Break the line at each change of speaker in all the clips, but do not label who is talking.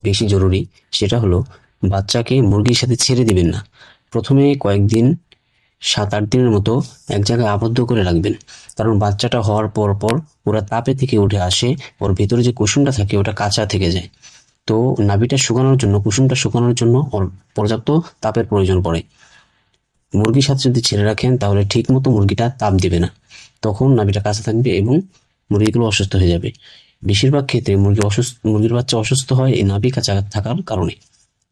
বেশি জরুরি, সেটা হলো বাচ্চাকে মুরগির সাথে ছেড়ে দিবেন না। প্রথমে কয়েকদিন 7-8 দিনের মতো এক জায়গায় আবদ্ধ করে রাখবেন। কারণ বাচ্চাটা হওয়ার পর পর ওরা তাপে থেকে উঠে আসে, ওর ভেতরে যে কুসুমটা থাকে ওটা কাঁচা থেকে যায়। তো নাভিটা শুকানোর জন্য, কুসুমটা শুকানোর জন্য ওর পর্যাপ্ত তাপের প্রয়োজন পড়ে। মুরগির সাথে যদি ছেড়ে রাখেন তাহলে ঠিক মতো মুরগিটা তাপ দিবে না, তখন নাভিটা কাঁচা থাকবে এবং মুরগিগুলো অসুস্থ হয়ে যাবে। বেশিরভাগ ক্ষেত্রে মুরগির বাচ্চা অসুস্থ হয় এই নাভি কাঁচা থাকার কারণে।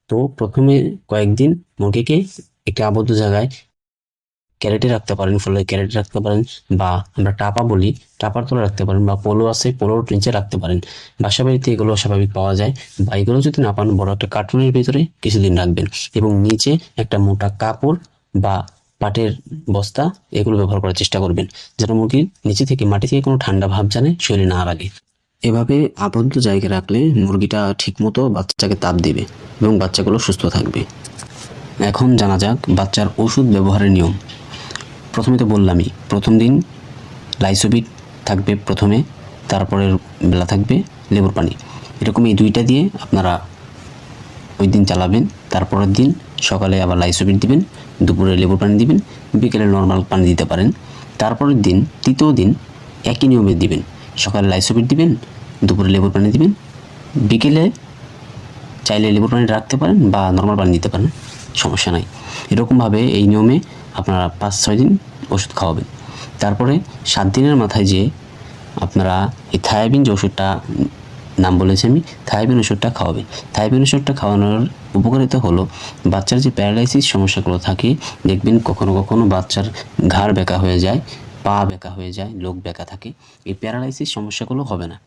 তো প্রথমে কয়েকদিন মুরগিকে একটি আবদ্ধ জায়গায় ক্যারেটে রাখতে পারেন, ফলে ক্যারেটে রাখতে পারেন, বা আমরা টাপা বলি, টাপার তলা রাখতে পারেন, বা পোলো আছে পোলোর নিচে রাখতে পারেন। বাসা বাড়িতে এগুলো স্বাভাবিক পাওয়া যায়, বা এগুলো যদি না পান বড় একটা কার্টুনের ভিতরে কিছুদিন রাখবেন এবং নিচে একটা মোটা কাপড় বা পাটের বস্তা এগুলো ব্যবহার করার চেষ্টা করবেন, যেন মুরগির নিচে থেকে মাটি থেকে কোনো ঠান্ডা ভাব জানে শরীরে না লাগে। এভাবে আবদ্ধ জায়গায় রাখলে মুরগিটা ঠিকমতো বাচ্চাকে তাপ দিবে এবং বাচ্চাগুলো সুস্থ থাকবে। এখন জানা যাক বাচ্চার ওষুধ ব্যবহারের নিয়ম। প্রথমে তো বললামই, প্রথম দিন লাইসোবিট থাকবে প্রথমে, তারপরের বেলা থাকবে লেবুর পানি। এরকম এই দুইটা দিয়ে আপনারা ওই দিন চালাবেন। তারপরের দিন সকালে আবার লাইসোবিট দিবেন, দুপুরে লেবুর পানি দিবেন, বিকেলে নর্মাল পানি দিতে পারেন। তারপরের দিন তৃতীয় দিন একই নিয়মে দিবেন, সকালে লাইসোবিট দিবেন, দুপুরে লেবুর পানি দিবেন, বিকেলে চাইলে লেবুর পানি রাখতে পারেন বা নর্মাল পানি দিতে পারেন, সমস্যা নাই। এরকমভাবে এই নিয়মে আপনারা 5-6 দিন ওষুধ খাওয়াবেন। তারপরে 7 দিনের মাথায় যে আপনারা এই থায়াবিন যে ওষুধটা নাম বলেছি আমি, থায়াবিন ওষুধটা খাওয়াবেন। থায়াবিন ওষুধটা খাওয়ানোর উপকারিতা হলো বাচ্চার যে প্যারালাইসিস সমস্যাগুলো থাকে, দেখবেন কখনো কখনো বাচ্চার ঘাড় বেঁকা হয়ে যায়, পা বেঁকা হয়ে যায়, লোক বেঁকা থাকে, এই প্যারালাইসিস সমস্যাগুলো হবে না।